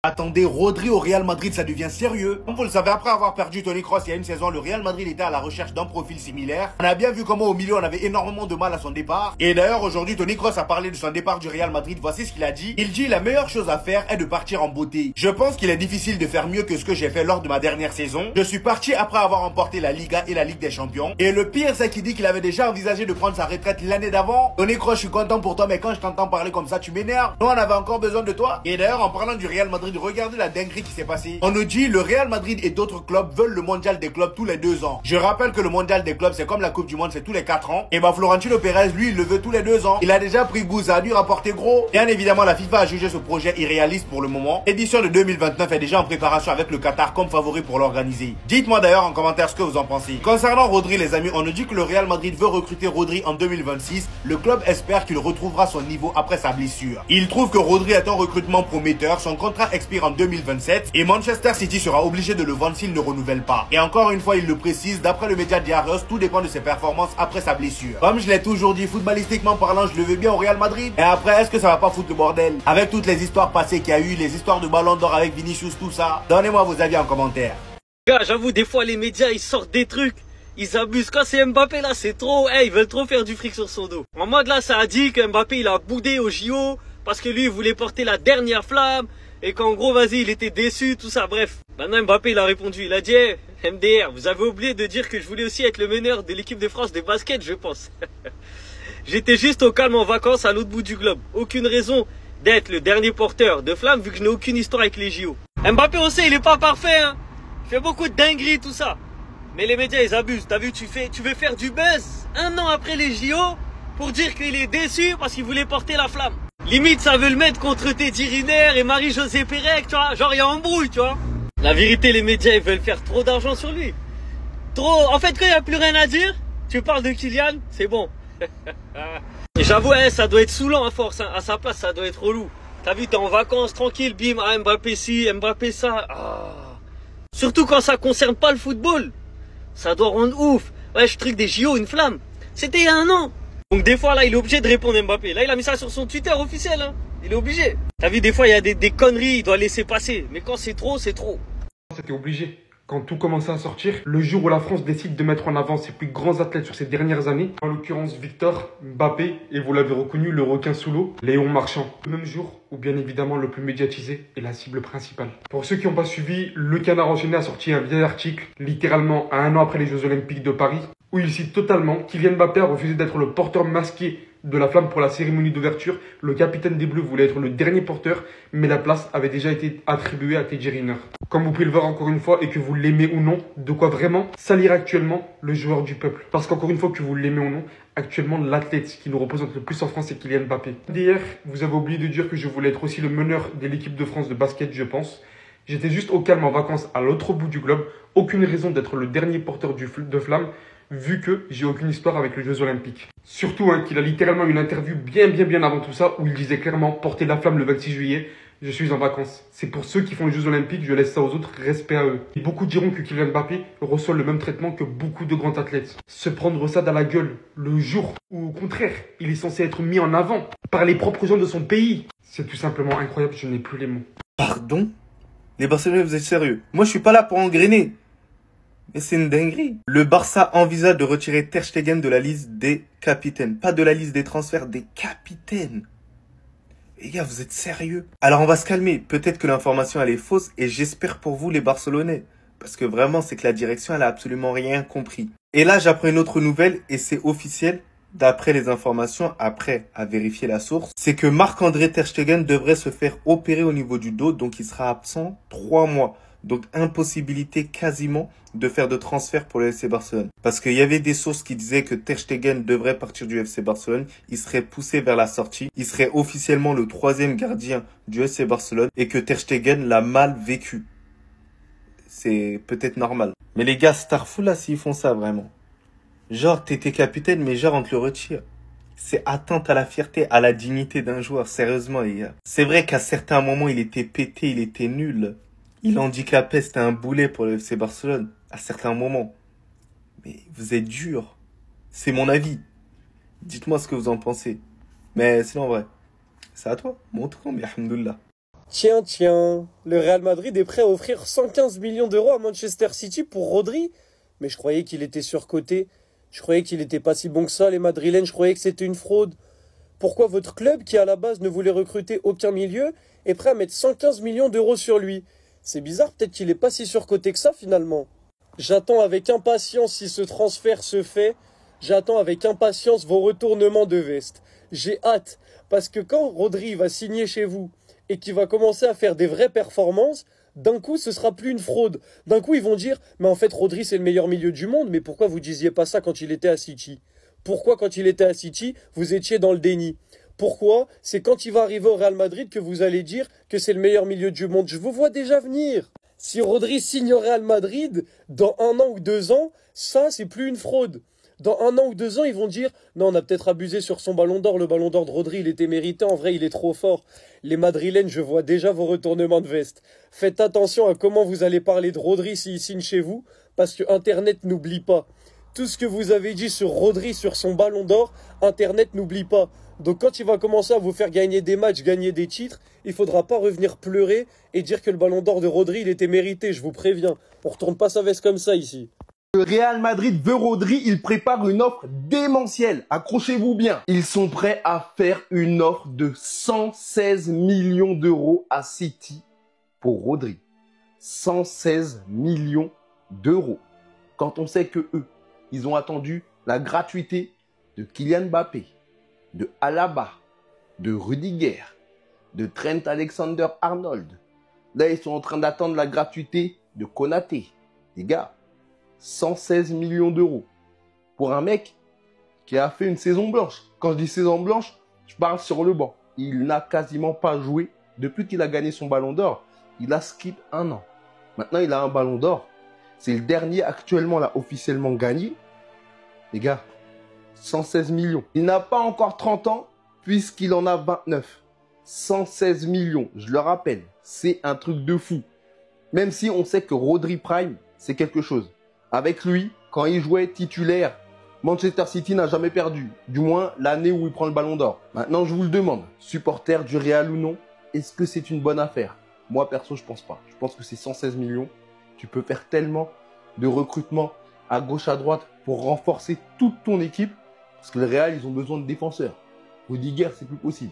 Attendez, Rodri au Real Madrid, ça devient sérieux. Comme vous le savez, après avoir perdu Toni Kroos il y a une saison, le Real Madrid était à la recherche d'un profil similaire. On a bien vu comment au milieu on avait énormément de mal à son départ. Et d'ailleurs aujourd'hui Toni Kroos a parlé de son départ du Real Madrid. Voici ce qu'il a dit. Il dit la meilleure chose à faire est de partir en beauté. Je pense qu'il est difficile de faire mieux que ce que j'ai fait lors de ma dernière saison. Je suis parti après avoir remporté la Liga et la Ligue des Champions. Et le pire c'est qu'il dit qu'il avait déjà envisagé de prendre sa retraite l'année d'avant. Toni Kroos, je suis content pour toi, mais quand je t'entends parler comme ça tu m'énerves. Nous on avait encore besoin de toi. Et d'ailleurs en parlant du Real Madrid, regardez la dinguerie qui s'est passée. On nous dit le Real Madrid et d'autres clubs veulent le mondial des clubs tous les 2 ans. Je rappelle que le mondial des clubs c'est comme la coupe du monde, c'est tous les 4 ans. Et bah Florentino Pérez lui il le veut tous les 2 ans. Il a déjà pris goût, ça a dû rapporter gros. Bien évidemment la FIFA a jugé ce projet irréaliste pour le moment. L'édition de 2029 est déjà en préparation avec le Qatar comme favori pour l'organiser. Dites-moi d'ailleurs en commentaire ce que vous en pensez. Concernant Rodri les amis, on nous dit que le Real Madrid veut recruter Rodri en 2026. Le club espère qu'il retrouvera son niveau après sa blessure. Il trouve que Rodri est un recrutement prometteur. Son contrat expire en 2027 et Manchester City sera obligé de le vendre s'il ne renouvelle pas. Et encore une fois il le précise, d'après le média Diarios, tout dépend de ses performances après sa blessure. Comme je l'ai toujours dit, footballistiquement parlant, je le veux bien au Real Madrid. Et après, est-ce que ça va pas foutre le bordel? Avec toutes les histoires passées qu'il y a eu, les histoires de ballon d'or avec Vinicius, tout ça. Donnez-moi vos avis en commentaire. Gars, j'avoue, des fois les médias ils sortent des trucs, ils abusent. Quand c'est Mbappé là, c'est trop, ils veulent trop faire du fric sur son dos. En mode là, ça a dit que Mbappé il a boudé au JO parce que lui il voulait porter la dernière flamme et qu'en gros vas-y il était déçu, tout ça, bref. Maintenant Mbappé il a répondu, il a dit hey, MDR, vous avez oublié de dire que je voulais aussi être le meneur de l'équipe de France de basket, je pense. J'étais juste au calme en vacances à l'autre bout du globe. Aucune raison d'être le dernier porteur de flamme vu que je n'ai aucune histoire avec les JO. Mbappé on sait il est pas parfait hein. Il fait beaucoup de dingueries, tout ça. Mais les médias, ils abusent. T'as vu, tu veux faire du buzz 1 an après les JO pour dire qu'il est déçu parce qu'il voulait porter la flamme. Limite, ça veut le mettre contre Teddy Riner et Marie-Josée Pérec, tu vois. Genre, il y a embrouille, tu vois. La vérité, les médias, ils veulent faire trop d'argent sur lui. Trop. En fait, quand il n'y a plus rien à dire, tu parles de Kylian, c'est bon. Et j'avoue, ça doit être saoulant à force. Hein. À sa place, ça doit être relou. T'as vu, t'es en vacances, tranquille, bim, Mbappé ci, Mbappé ça. Surtout quand ça concerne pas le football. Ça doit rendre ouf. Ouais, je truc des JO, une flamme. C'était il y a 1 an. Donc des fois là, il est obligé de répondre Mbappé. Là, il a mis ça sur son Twitter officiel. Hein. Il est obligé. T'as vu, des fois, il y a des conneries, il doit laisser passer. Mais quand c'est trop, c'est trop. C'était obligé. Quand tout commençait à sortir, le jour où la France décide de mettre en avant ses plus grands athlètes sur ces dernières années, en l'occurrence Victor, Mbappé, et vous l'avez reconnu, le requin sous l'eau, Léon Marchand. Le même jour où bien évidemment le plus médiatisé est la cible principale. Pour ceux qui n'ont pas suivi, le Canard enchaîné a sorti un vieil article, littéralement à 1 an après les Jeux Olympiques de Paris, où il cite totalement Kylian Mbappé a refusé d'être le porteur masqué de la flamme pour la cérémonie d'ouverture. Le capitaine des Bleus voulait être le dernier porteur, mais la place avait déjà été attribuée à Teddy Riner. Comme vous pouvez le voir encore une fois, et que vous l'aimez ou non, de quoi vraiment salir actuellement le joueur du peuple. Parce qu'encore une fois, que vous l'aimez ou non, actuellement l'athlète qui nous représente le plus en France, c'est Kylian Mbappé. D'ailleurs, vous avez oublié de dire que je voulais être aussi le meneur de l'équipe de France de basket, je pense. J'étais juste au calme en vacances à l'autre bout du globe. Aucune raison d'être le dernier porteur de flamme, vu que j'ai aucune histoire avec les Jeux Olympiques. Surtout qu'il a littéralement une interview bien avant tout ça, où il disait clairement porter la flamme le 26 juillet. Je suis en vacances. C'est pour ceux qui font les Jeux Olympiques, je laisse ça aux autres, respect à eux. Et beaucoup diront que Kylian Mbappé reçoit le même traitement que beaucoup de grands athlètes. Se prendre ça dans la gueule le jour où, au contraire, il est censé être mis en avant par les propres gens de son pays. C'est tout simplement incroyable, je n'ai plus les mots. Pardon? Les Barcelonais, vous êtes sérieux? Moi, je suis pas là pour engrainer. Mais c'est une dinguerie. Le Barça envisage de retirer Ter Stegen de la liste des capitaines. Pas de la liste des transferts, des capitaines. Les gars, vous êtes sérieux? Alors on va se calmer. Peut-être que l'information elle est fausse et j'espère pour vous les Barcelonais. Parce que vraiment, c'est que la direction elle a absolument rien compris. Et là, j'apprends une autre nouvelle et c'est officiel. D'après les informations, après à vérifier la source, c'est que Marc-André Ter Stegen devrait se faire opérer au niveau du dos. Donc il sera absent 3 mois. Donc impossibilité quasiment de faire de transfert pour le FC Barcelone. Parce qu'il y avait des sources qui disaient que Ter Stegen devrait partir du FC Barcelone. Il serait poussé vers la sortie. Il serait officiellement le 3e gardien du FC Barcelone. Et que Ter Stegen l'a mal vécu. C'est peut-être normal. Mais les gars, Starful là, s'ils font ça vraiment. Genre, t'étais capitaine, mais genre, on te le retire. C'est atteinte à la fierté, à la dignité d'un joueur. Sérieusement, les gars. C'est vrai qu'à certains moments, il était pété, il était nul. Il handicapait, c'était un boulet pour le FC Barcelone, à certains moments. Mais vous êtes dur. C'est mon avis. Dites-moi ce que vous en pensez. Mais sinon, en vrai, c'est à toi. Montre-moi, mais alhamdoulilah. Tiens, le Real Madrid est prêt à offrir 115 millions d'euros à Manchester City pour Rodri. Mais je croyais qu'il était surcoté. Je croyais qu'il n'était pas si bon que ça, les Madrilènes. Je croyais que c'était une fraude. Pourquoi votre club, qui à la base ne voulait recruter aucun milieu, est prêt à mettre 115 millions d'euros sur lui? C'est bizarre, peut-être qu'il n'est pas si surcoté que ça finalement. J'attends avec impatience si ce transfert se fait. J'attends avec impatience vos retournements de veste. J'ai hâte, parce que quand Rodri va signer chez vous et qu'il va commencer à faire des vraies performances, d'un coup, ce sera plus une fraude. D'un coup, ils vont dire « Mais en fait, Rodri, c'est le meilleur milieu du monde. Mais pourquoi vous disiez pas ça quand il était à City ? Pourquoi, quand il était à City, vous étiez dans le déni ? Pourquoi c'est quand il va arriver au Real Madrid que vous allez dire que c'est le meilleur milieu du monde ? Je vous vois déjà venir. Si Rodri signe au Real Madrid, dans 1 an ou 2 ans, ça, c'est plus une fraude. Dans 1 an ou 2 ans, ils vont dire « Non, on a peut-être abusé sur son ballon d'or. Le ballon d'or de Rodri, il était mérité. En vrai, il est trop fort. » Les Madrilènes, je vois déjà vos retournements de veste. Faites attention à comment vous allez parler de Rodri s'il signe chez vous, parce que Internet n'oublie pas. Tout ce que vous avez dit sur Rodri, sur son ballon d'or, Internet n'oublie pas. Donc quand il va commencer à vous faire gagner des matchs, gagner des titres, il ne faudra pas revenir pleurer et dire que le ballon d'or de Rodri, il était mérité, je vous préviens. On ne retourne pas sa veste comme ça ici. Le Real Madrid veut Rodri, il prépare une offre démentielle. Accrochez-vous bien. Ils sont prêts à faire une offre de 116 millions d'euros à City pour Rodri. 116 millions d'euros. Quand on sait que eux, ils ont attendu la gratuité de Kylian Mbappé, de Alaba, de Rudiger, de Trent Alexander-Arnold. Là, ils sont en train d'attendre la gratuité de Konaté. Les gars, 116 millions d'euros pour un mec qui a fait une saison blanche. Quand je dis saison blanche, je parle sur le banc. Il n'a quasiment pas joué depuis qu'il a gagné son ballon d'or. Il a skip 1 an. Maintenant, il a un ballon d'or. C'est le dernier actuellement là officiellement gagné. Les gars, 116 millions. Il n'a pas encore 30 ans puisqu'il en a 29. 116 millions, je le rappelle, c'est un truc de fou. Même si on sait que Rodri Prime, c'est quelque chose. Avec lui, quand il jouait titulaire, Manchester City n'a jamais perdu. Du moins, l'année où il prend le ballon d'or. Maintenant, je vous le demande, supporter du Real ou non, est-ce que c'est une bonne affaire? Moi, perso, je pense pas. Je pense que c'est 116 millions. Tu peux faire tellement de recrutement à gauche, à droite pour renforcer toute ton équipe. Parce que le Real, ils ont besoin de défenseurs. Rudiger, c'est plus possible.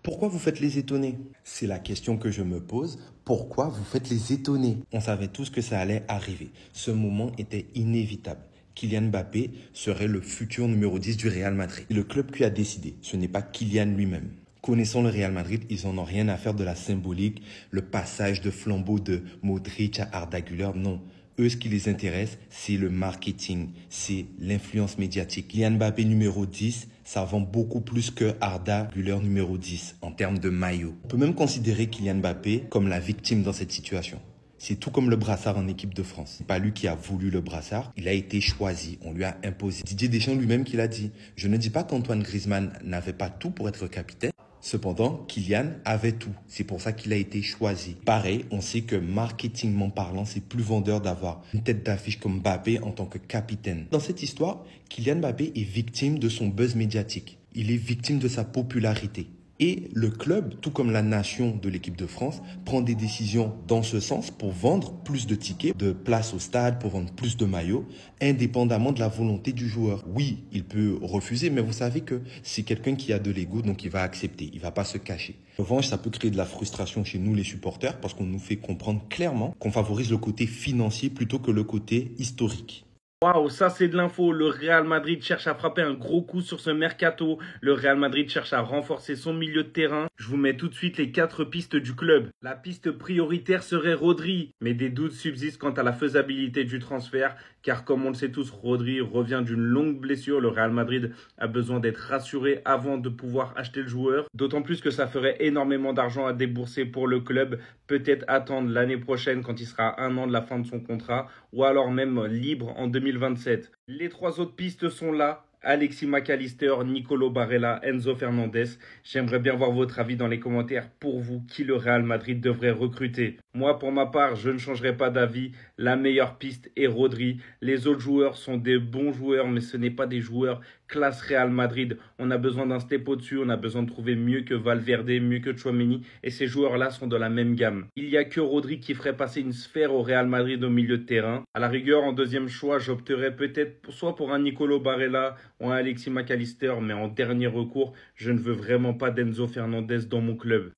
Pourquoi vous faites les étonnés? C'est la question que je me pose. Pourquoi vous faites les étonnés? On savait tous que ça allait arriver. Ce moment était inévitable. Kylian Mbappé serait le futur numéro 10 du Real Madrid. Et le club qui a décidé, ce n'est pas Kylian lui-même. Connaissant le Real Madrid, ils n'en ont rien à faire de la symbolique, le passage de flambeau de Modric à Arda Güler. Non. Eux, ce qui les intéresse, c'est le marketing, c'est l'influence médiatique. Kylian Mbappé numéro 10, ça vend beaucoup plus que Arda Güler numéro 10 en termes de maillot. On peut même considérer Kylian Mbappé comme la victime dans cette situation. C'est tout comme le brassard en équipe de France. C'est pas lui qui a voulu le brassard, il a été choisi, on lui a imposé. Didier Deschamps lui-même qui l'a dit. Je ne dis pas qu'Antoine Griezmann n'avait pas tout pour être capitaine. Cependant, Kylian avait tout. C'est pour ça qu'il a été choisi. Pareil, on sait que marketingment parlant, c'est plus vendeur d'avoir une tête d'affiche comme Mbappé en tant que capitaine. Dans cette histoire, Kylian Mbappé est victime de son buzz médiatique. Il est victime de sa popularité. Et le club, tout comme la nation de l'équipe de France, prend des décisions dans ce sens pour vendre plus de tickets, de places au stade, pour vendre plus de maillots, indépendamment de la volonté du joueur. Oui, il peut refuser, mais vous savez que c'est quelqu'un qui a de l'ego, donc il va accepter, il va pas se cacher. En revanche, ça peut créer de la frustration chez nous les supporters parce qu'on nous fait comprendre clairement qu'on favorise le côté financier plutôt que le côté historique. Waouh, ça c'est de l'info. Le Real Madrid cherche à frapper un gros coup sur ce mercato. Le Real Madrid cherche à renforcer son milieu de terrain. Je vous mets tout de suite les 4 pistes du club. La piste prioritaire serait Rodri, mais des doutes subsistent quant à la faisabilité du transfert, car comme on le sait tous, Rodri revient d'une longue blessure. Le Real Madrid a besoin d'être rassuré avant de pouvoir acheter le joueur. D'autant plus que ça ferait énormément d'argent à débourser pour le club. Peut-être attendre l'année prochaine quand il sera à 1 an de la fin de son contrat, ou alors même libre en 2027. Les 3 autres pistes sont là. Alexis McAllister, Nicolo Barella, Enzo Fernandez. J'aimerais bien voir votre avis dans les commentaires. Pour vous, qui le Real Madrid devrait recruter? Moi, pour ma part, je ne changerai pas d'avis. La meilleure piste est Rodri. Les autres joueurs sont des bons joueurs, mais ce n'est pas des joueurs classe Real Madrid. On a besoin d'un step au-dessus, on a besoin de trouver mieux que Valverde, mieux que Tchouaméni, et ces joueurs-là sont de la même gamme. Il n'y a que Rodri qui ferait passer une sphère au Real Madrid au milieu de terrain. À la rigueur, en deuxième choix, j'opterais peut-être soit pour un Nicolo Barella ou un Alexis McAllister, mais en dernier recours, je ne veux vraiment pas d'Enzo Fernandez dans mon club.